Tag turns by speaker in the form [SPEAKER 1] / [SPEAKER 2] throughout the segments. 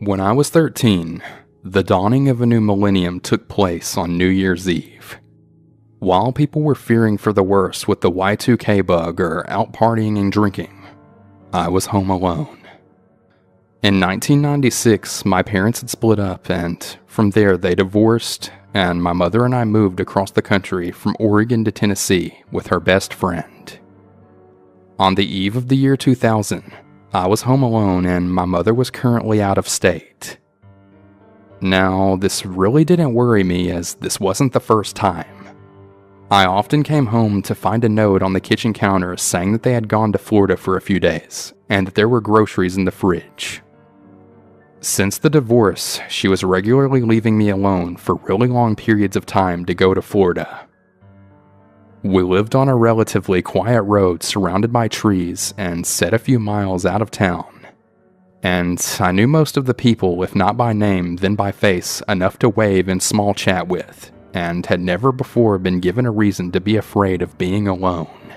[SPEAKER 1] When I was 13, the dawning of a new millennium took place on New Year's Eve. While people were fearing for the worst with the Y2K bug or out partying and drinking, I was home alone. In 1996, my parents had split up, and from there they divorced, and my mother and I moved across the country from Oregon to Tennessee with her best friend. On the eve of the year 2000, I was home alone and my mother was currently out of state. Now, this really didn't worry me as this wasn't the first time. I often came home to find a note on the kitchen counter saying that they had gone to Florida for a few days and that there were groceries in the fridge. Since the divorce, she was regularly leaving me alone for really long periods of time to go to Florida. We lived on a relatively quiet road surrounded by trees and set a few miles out of town. And I knew most of the people, if not by name, then by face, enough to wave and small chat with, and had never before been given a reason to be afraid of being alone.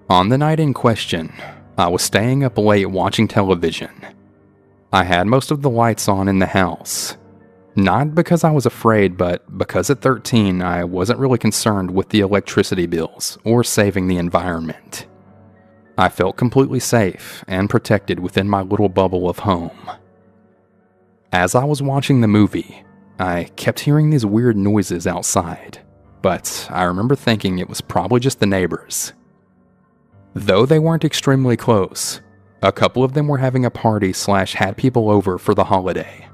[SPEAKER 1] On the night in question, I was staying up late watching television. I had most of the lights on in the house. Not because I was afraid, but because at 13 I wasn't really concerned with the electricity bills or saving the environment. I felt completely safe and protected within my little bubble of home. As I was watching the movie, I kept hearing these weird noises outside, but I remember thinking it was probably just the neighbors. Though they weren't extremely close, a couple of them were having a party / had people over for the holiday.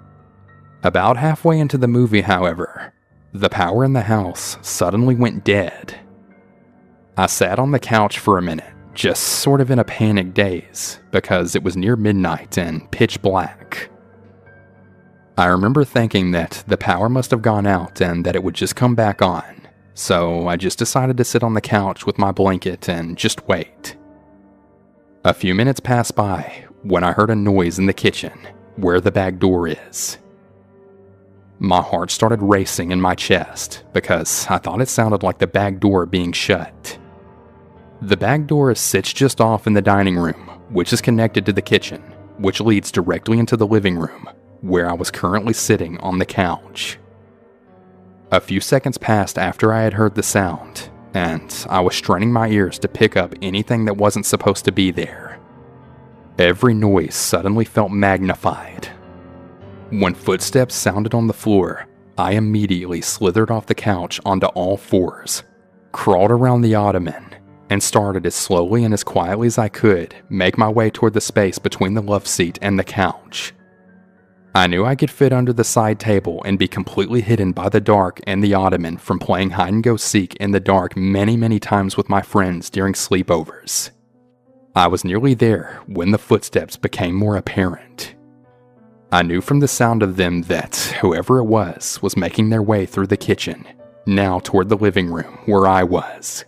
[SPEAKER 1] About halfway into the movie, however, the power in the house suddenly went dead. I sat on the couch for a minute, just sort of in a panic daze, because it was near midnight and pitch black. I remember thinking that the power must have gone out and that it would just come back on, so I just decided to sit on the couch with my blanket and just wait. A few minutes passed by when I heard a noise in the kitchen, where the back door is. My heart started racing in my chest because I thought it sounded like the back door being shut. The back door sits just off in the dining room, which is connected to the kitchen, which leads directly into the living room, where I was currently sitting on the couch. A few seconds passed after I had heard the sound, and I was straining my ears to pick up anything that wasn't supposed to be there. Every noise suddenly felt magnified. When footsteps sounded on the floor, I immediately slithered off the couch onto all fours, crawled around the ottoman, and started as slowly and as quietly as I could make my way toward the space between the love seat and the couch. I knew I could fit under the side table and be completely hidden by the dark and the ottoman from playing hide-and-go-seek in the dark many times with my friends during sleepovers. I was nearly there when the footsteps became more apparent. I knew from the sound of them that whoever it was making their way through the kitchen, now toward the living room where I was.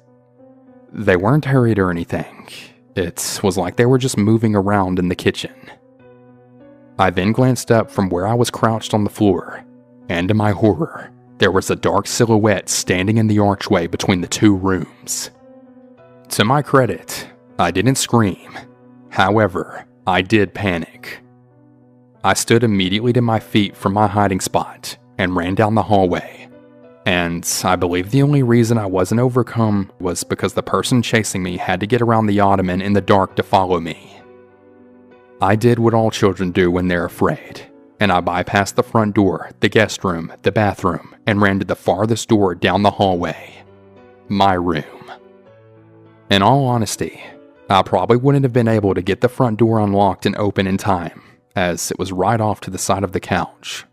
[SPEAKER 1] They weren't hurried or anything. It was like they were just moving around in the kitchen. I then glanced up from where I was crouched on the floor, and to my horror, there was a dark silhouette standing in the archway between the two rooms. To my credit, I didn't scream. However, I did panic. I stood immediately to my feet from my hiding spot and ran down the hallway. And I believe the only reason I wasn't overcome was because the person chasing me had to get around the ottoman in the dark to follow me. I did what all children do when they're afraid, and I bypassed the front door, the guest room, the bathroom, and ran to the farthest door down the hallway. My room. In all honesty, I probably wouldn't have been able to get the front door unlocked and open in time, as it was right off to the side of the couch.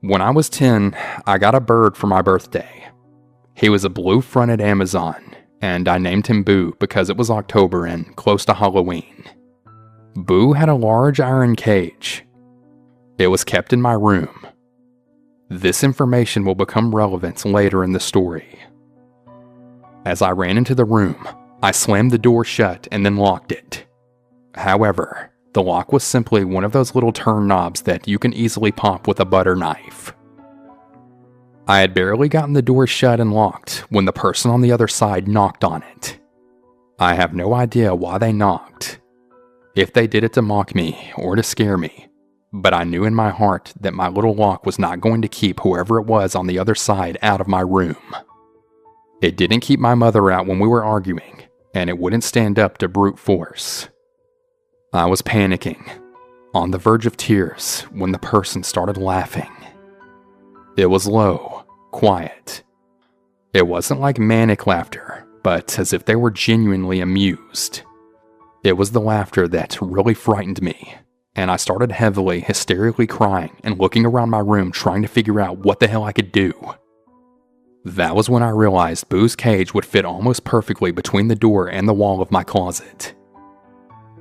[SPEAKER 1] When I was 10, I got a bird for my birthday. He was a blue-fronted Amazon, and I named him Boo because it was October and close to Halloween. Boo had a large iron cage. It was kept in my room. This information will become relevant later in the story. As I ran into the room, I slammed the door shut and then locked it. However, the lock was simply one of those little turn knobs that you can easily pop with a butter knife. I had barely gotten the door shut and locked when the person on the other side knocked on it. I have no idea why they knocked. If they did it to mock me or to scare me, but I knew in my heart that my little lock was not going to keep whoever it was on the other side out of my room. It didn't keep my mother out when we were arguing, and it wouldn't stand up to brute force. I was panicking, on the verge of tears, when the person started laughing. It was low, quiet. It wasn't like manic laughter, but as if they were genuinely amused. It was the laughter that really frightened me, and I started heavily, hysterically crying and looking around my room trying to figure out what the hell I could do. That was when I realized Boo's cage would fit almost perfectly between the door and the wall of my closet.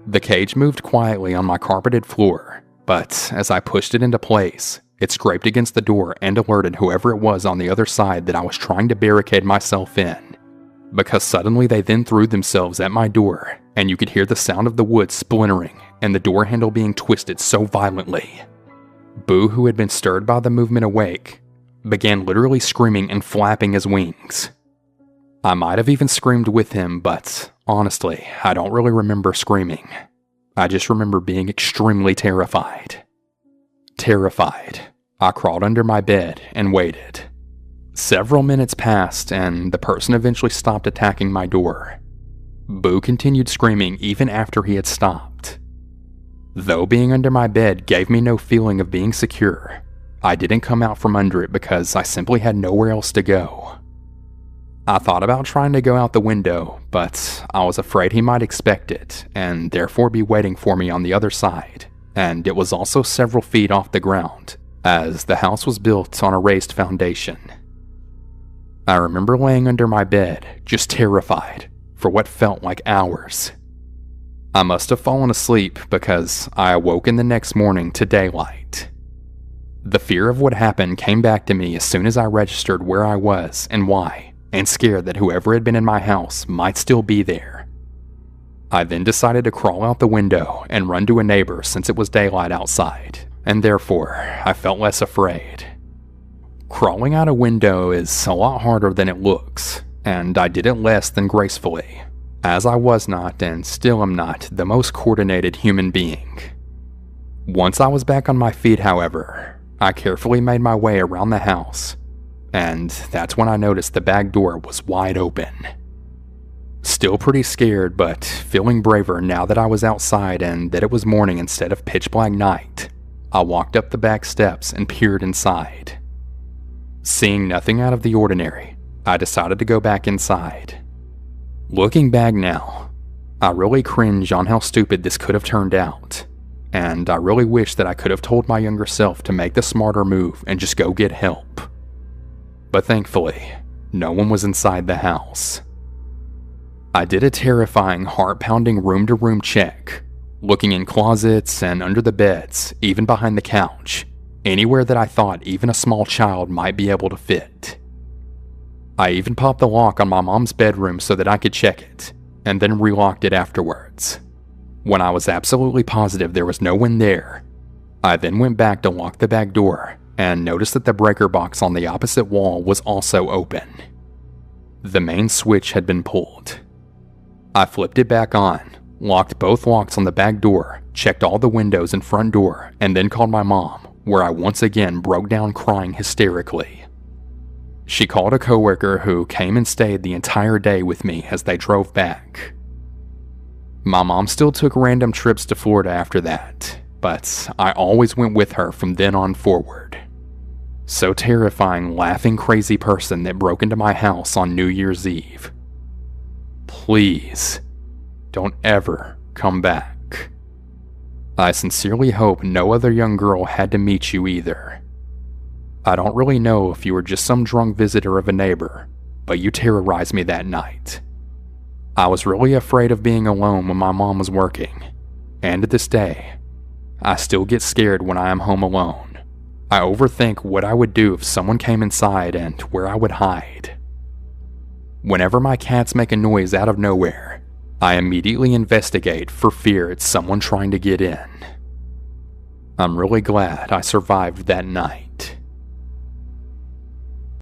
[SPEAKER 1] The cage moved quietly on my carpeted floor, but as I pushed it into place, it scraped against the door and alerted whoever it was on the other side that I was trying to barricade myself in, because suddenly they then threw themselves at my door, and you could hear the sound of the wood splintering and the door handle being twisted so violently. Boo, who had been stirred by the movement awake, began literally screaming and flapping his wings. I might have even screamed with him, but honestly, I don't really remember screaming. I just remember being extremely terrified. Terrified, I crawled under my bed and waited. Several minutes passed, and the person eventually stopped attacking my door. Boo continued screaming even after he had stopped. Though being under my bed gave me no feeling of being secure, I didn't come out from under it because I simply had nowhere else to go. I thought about trying to go out the window, but I was afraid he might expect it and therefore be waiting for me on the other side, and it was also several feet off the ground, as the house was built on a raised foundation. I remember laying under my bed, just terrified, for what felt like hours. I must have fallen asleep because I awoke in the next morning to daylight. The fear of what happened came back to me as soon as I registered where I was and why, and scared that whoever had been in my house might still be there. I then decided to crawl out the window and run to a neighbor since it was daylight outside, and therefore I felt less afraid. Crawling out a window is a lot harder than it looks, and I did it less than gracefully, as I was not and still am not the most coordinated human being. Once I was back on my feet, however, I carefully made my way around the house, and that's when I noticed the back door was wide open. Still pretty scared, but feeling braver now that I was outside and that it was morning instead of pitch black night, I walked up the back steps and peered inside. Seeing nothing out of the ordinary, I decided to go back inside. Looking back now, I really cringe on how stupid this could have turned out, and I really wish that I could have told my younger self to make the smarter move and just go get help. But thankfully, no one was inside the house. I did a terrifying, heart-pounding room-to-room check, looking in closets and under the beds, even behind the couch, anywhere that I thought even a small child might be able to fit. I even popped the lock on my mom's bedroom so that I could check it, and then relocked it afterwards. When I was absolutely positive there was no one there, I then went back to lock the back door and noticed that the breaker box on the opposite wall was also open. The main switch had been pulled. I flipped it back on, locked both locks on the back door, checked all the windows and front door, and then called my mom, where I once again broke down crying hysterically. She called a coworker who came and stayed the entire day with me as they drove back. My mom still took random trips to Florida after that, but I always went with her from then on forward. So terrifying, laughing, crazy person that broke into my house on New Year's Eve. Please, don't ever come back. I sincerely hope no other young girl had to meet you either. I don't really know if you were just some drunk visitor of a neighbor, but you terrorized me that night. I was really afraid of being alone when my mom was working, and to this day, I still get scared when I am home alone. I overthink what I would do if someone came inside and where I would hide. Whenever my cats make a noise out of nowhere, I immediately investigate for fear it's someone trying to get in. I'm really glad I survived that night.